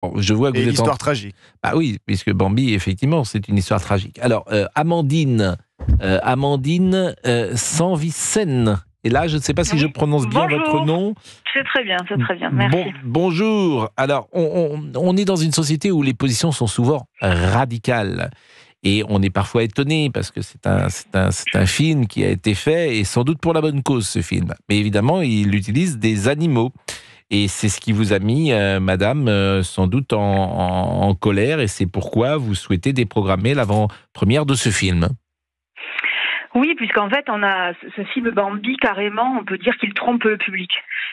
Bon, je vois que Et vous êtes histoire tragique. Ah oui, puisque Bambi, effectivement, c'est une histoire tragique. Alors, Amandine Sanvicenne. Et là, je ne sais pas si je Oui, prononce bien votre bonjour. nom. C'est très bien, merci. Bonjour. Alors, on est dans une société où les positions sont souvent radicales. Et on est parfois étonné parce que c'est un film qui a été fait, et sans doute pour la bonne cause, ce film. Mais évidemment, il utilise des animaux. Et c'est ce qui vous a mis, madame, sans doute en colère, et c'est pourquoi vous souhaitez déprogrammer l'avant-première de ce film. Oui, puisqu'en fait, on a ce film Bambi, carrément, on peut dire qu'il trompe le public.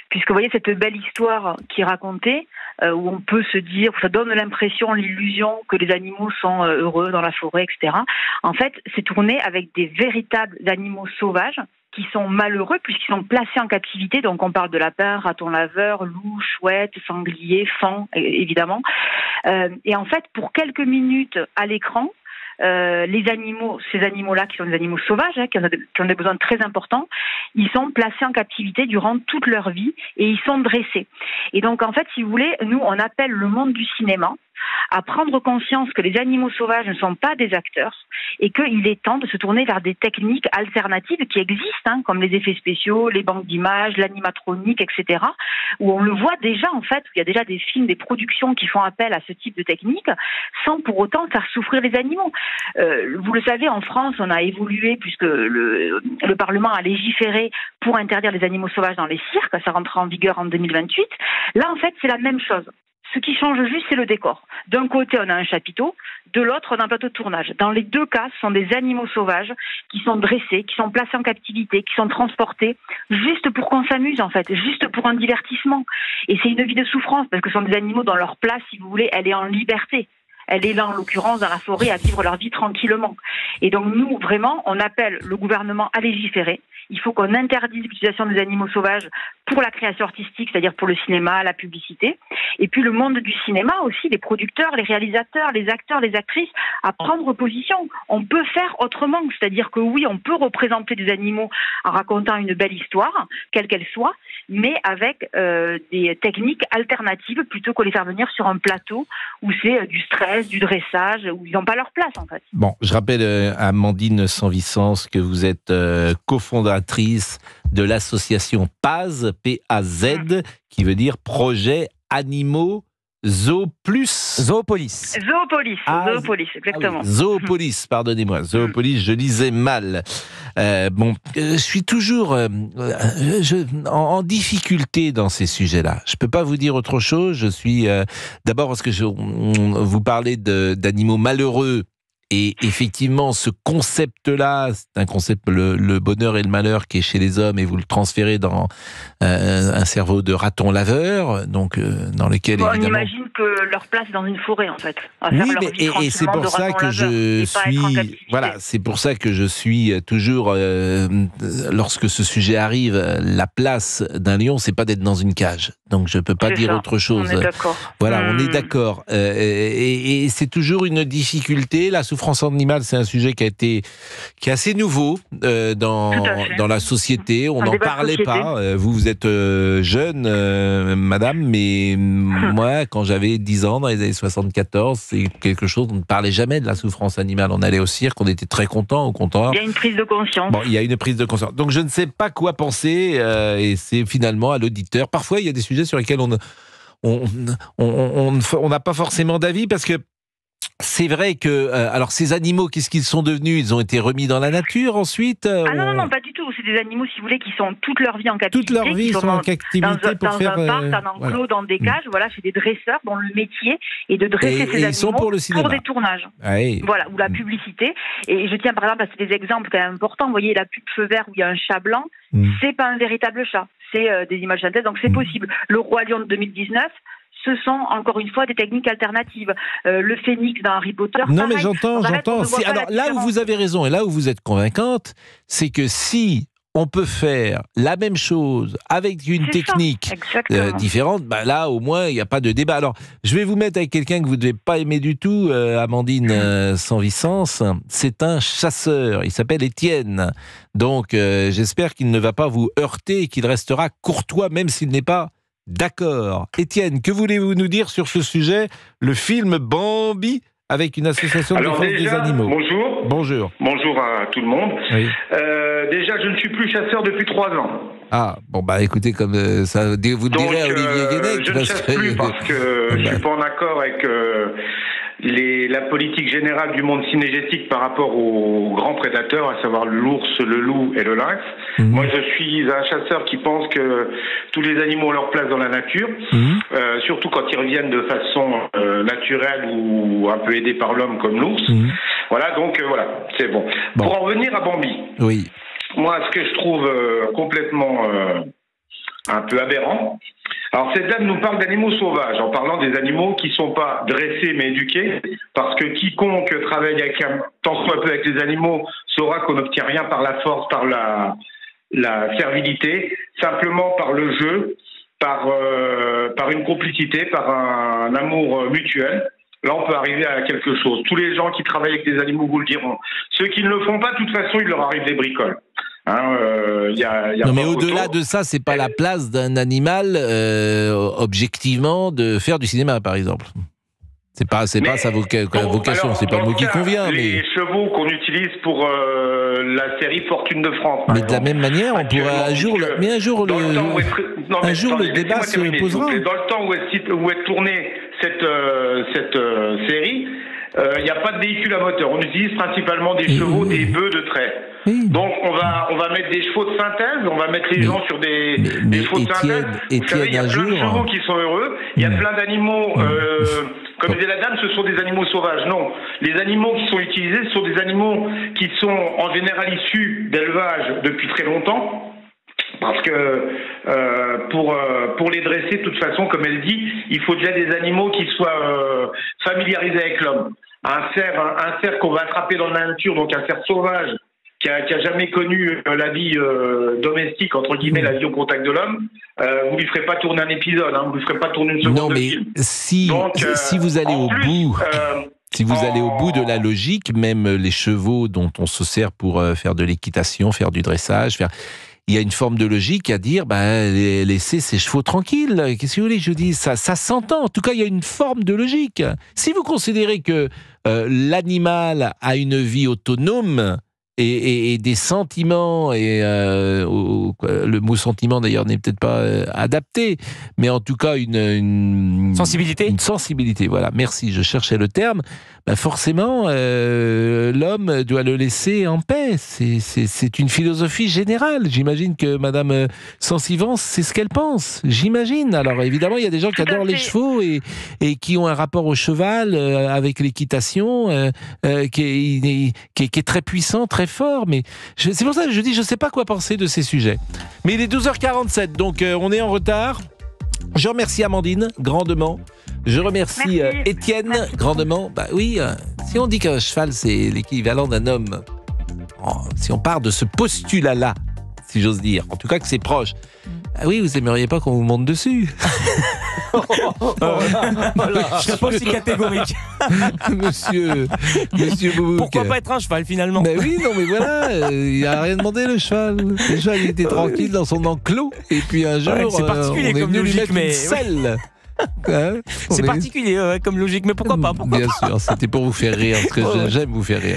Puisque vous voyez cette belle histoire qui est racontée, où on peut se dire, ça donne l'impression, l'illusion que les animaux sont heureux dans la forêt, etc. En fait, c'est tourné avec des véritables animaux sauvages qui sont malheureux puisqu'ils sont placés en captivité. Donc on parle de lapins, ratons laveurs, loups, chouettes, sangliers, fans, évidemment. Et en fait, pour quelques minutes à l'écran, les animaux, ces animaux-là qui sont des animaux sauvages, qui ont des besoins très importants, ils sont placés en captivité durant toute leur vie et ils sont dressés. Et donc en fait, si vous voulez, nous on appelle le monde du cinéma à prendre conscience que les animaux sauvages ne sont pas des acteurs et qu'il est temps de se tourner vers des techniques alternatives qui existent, comme les effets spéciaux, les banques d'images, l'animatronique, etc., où on le voit déjà, en fait, où il y a déjà des films, des productions qui font appel à ce type de technique sans pour autant faire souffrir les animaux. Vous le savez, en France, on a évolué puisque le Parlement a légiféré pour interdire les animaux sauvages dans les cirques. Ça rentrera en vigueur en 2028. Là, en fait, c'est la même chose. Ce qui change juste, c'est le décor. D'un côté, on a un chapiteau, de l'autre, on a un plateau de tournage. Dans les deux cas, ce sont des animaux sauvages qui sont dressés, qui sont placés en captivité, qui sont transportés, juste pour qu'on s'amuse, en fait, juste pour un divertissement. Et c'est une vie de souffrance, parce que ce sont des animaux dont leur place, si vous voulez, elle est en liberté. Elle est là, en l'occurrence, dans la forêt, à vivre leur vie tranquillement. Et donc, nous, vraiment, on appelle le gouvernement à légiférer. Il faut qu'on interdise l'utilisation des animaux sauvages pour la création artistique, c'est-à-dire pour le cinéma, la publicité. Et puis le monde du cinéma aussi, les producteurs, les réalisateurs, les acteurs, les actrices, à prendre position. On peut faire autrement, c'est-à-dire que oui, on peut représenter des animaux en racontant une belle histoire, quelle qu'elle soit, mais avec des techniques alternatives plutôt que les faire venir sur un plateau où c'est du stress, du dressage, où ils n'ont pas leur place en fait. Bon, je rappelle à Amandine Sanvicence que vous êtes cofondatrice de l'association PAZ, P-A-Z, qui veut dire Projet Animaux Zoopolis. Zoopolis, exactement. Zoopolis, pardonnez-moi. Zoopolis, je lisais mal. Je suis toujours en difficulté dans ces sujets-là. Je peux pas vous dire autre chose. Je suis d'abord parce que vous parlez d'animaux malheureux. Et effectivement, ce concept-là, c'est un concept, le bonheur et le malheur qui est chez les hommes, et vous le transférez dans un cerveau de raton laveur, donc dans lequel évidemment... On imagine que leur place est dans une forêt, en fait. Oui, mais et c'est pour ça que je suis... Voilà, c'est pour ça que je suis toujours, lorsque ce sujet arrive, la place d'un lion, c'est pas d'être dans une cage. Donc je peux pas dire autre chose. On est d'accord. Voilà, on est d'accord. Et c'est toujours une difficulté. La souffrance animale, c'est un sujet qui est assez nouveau dans la société. On n'en parlait pas. Vous êtes jeune, madame, mais moi, quand j'avais 10 ans, dans les années 74, c'est quelque chose, on ne parlait jamais de la souffrance animale. On allait au cirque, on était très contents, au comptoir. Il y a une prise de conscience. Bon, il y a une prise de conscience. Donc je ne sais pas quoi penser, et c'est finalement à l'auditeur. Parfois, il y a des sujets sur lesquels on n'a pas forcément d'avis, parce que c'est vrai que, alors ces animaux, qu'est-ce qu'ils sont devenus? Ils ont été remis dans la nature ensuite? Non, pas du tout. C'est des animaux, si vous voulez, qui sont toute leur vie en captivité. Toute leur vie, ils sont en captivité dans un parc, en enclos, dans des cages. Voilà, c'est des dresseurs dont le métier est de dresser ces animaux pour des tournages. Voilà, ou la publicité. Et je tiens par exemple à citer des exemples quand même importants. Vous voyez la pub feu vert où il y a un chat blanc. C'est pas un véritable chat. C'est des images synthèses, donc c'est possible. Le Roi Lion de 2019, ce sont encore une fois des techniques alternatives. Le phénix dans Harry Potter. Non, pareil. mais j'entends. Alors là où vous avez raison et là où vous êtes convaincante, c'est que si on peut faire la même chose avec une technique différente, là au moins il n'y a pas de débat. Alors je vais vous mettre avec quelqu'un que vous ne devez pas aimer du tout, Amandine Sanvicence. C'est un chasseur, il s'appelle Étienne. Donc j'espère qu'il ne va pas vous heurter et qu'il restera courtois, même s'il n'est pas D'accord. Étienne, que voulez-vous nous dire sur ce sujet, le film Bambi avec une association de défense des animaux? Bonjour. Bonjour. Bonjour à tout le monde. Oui. Déjà, je ne suis plus chasseur depuis 3 ans. Ah, bon bah écoutez, comme ça, vous le direz à Olivier Guénec. Je ne chasse plus parce que je ne suis pas en accord avec la politique générale du monde cynégétique par rapport aux grands prédateurs, à savoir l'ours, le loup et le lynx. Moi, je suis un chasseur qui pense que tous les animaux ont leur place dans la nature, surtout quand ils reviennent de façon naturelle ou un peu aidés par l'homme comme l'ours. Voilà, donc voilà, c'est bon. Pour en revenir à Bambi. Oui. Moi, ce que je trouve complètement un peu aberrant, alors cette dame nous parle d'animaux sauvages, en parlant des animaux qui ne sont pas dressés mais éduqués, parce que quiconque travaille tant soit peu avec les animaux saura qu'on n'obtient rien par la force, par la servilité, simplement par le jeu, par une complicité, par un amour mutuel. Là, on peut arriver à quelque chose. Tous les gens qui travaillent avec des animaux vous le diront. Ceux qui ne le font pas, de toute façon, il leur arrive des bricoles. Non, mais au-delà de ça, c'est pas la place d'un animal, objectivement, de faire du cinéma, par exemple. C'est pas sa vocation, c'est pas le mot qui convient. Les chevaux qu'on utilise pour la série Fortune de France. Mais de la même manière, on pourrait un jour le débat se posera. Dans le temps où est tournée cette série, il n'y a pas de véhicule à moteur. On utilise principalement des chevaux, des bœufs de trait. Oui. Donc on va mettre des chevaux de synthèse, on va mettre les gens sur des chevaux de synthèse. Vous savez, il y a plein de chevaux qui sont heureux, il y a plein d'animaux, comme disait la dame, ce sont des animaux sauvages. Non, les animaux qui sont utilisés, ce sont des animaux qui sont en général issus d'élevage depuis très longtemps. Parce que pour les dresser, de toute façon, comme elle dit, il faut déjà des animaux qui soient familiarisés avec l'homme. Un cerf qu'on va attraper dans la nature, donc un cerf sauvage, qui a jamais connu la vie domestique, entre guillemets, la vie au contact de l'homme, vous lui ferez pas tourner un épisode, vous lui ferez pas tourner une seconde. Non, mais si vous allez au bout... Si vous allez au bout de la logique, même les chevaux dont on se sert pour faire de l'équitation, faire du dressage, il y a une forme de logique à dire, laissez ces chevaux tranquilles. Qu'est-ce que vous voulez que je dise ? Ça s'entend. En tout cas, il y a une forme de logique. Si vous considérez que l'animal a une vie autonome et des sentiments, et le mot sentiment d'ailleurs n'est peut-être pas adapté, mais en tout cas une sensibilité. Une sensibilité, voilà. Merci, je cherchais le terme. Forcément, l'homme doit le laisser en paix. C'est une philosophie générale. J'imagine que Madame Sensivance, c'est ce qu'elle pense. J'imagine. Alors évidemment, il y a des gens qui adorent les chevaux et qui ont un rapport au cheval avec l'équitation qui est très puissant, très fort. Mais c'est pour ça que je dis, je ne sais pas quoi penser de ces sujets. Mais il est 12h47, donc on est en retard. Je remercie Amandine grandement. Je remercie Étienne grandement. Oui, si on dit qu'un cheval c'est l'équivalent d'un homme, si on part de ce postulat-là, si j'ose dire, en tout cas que c'est proche, oui, vous aimeriez pas qu'on vous monte dessus. Je serais pas aussi catégorique. Monsieur Boubouk. Pourquoi pas être un cheval finalement ? Oui, non mais voilà, il n'a rien demandé le cheval. Le cheval il était tranquille dans son enclos et puis un jour c'est particulier on est comme venu lui logique, mettre une selle. C'est particulier comme logique, mais pourquoi pas ? Bien sûr, c'était pour vous faire rire, parce que j'aime vous faire rire.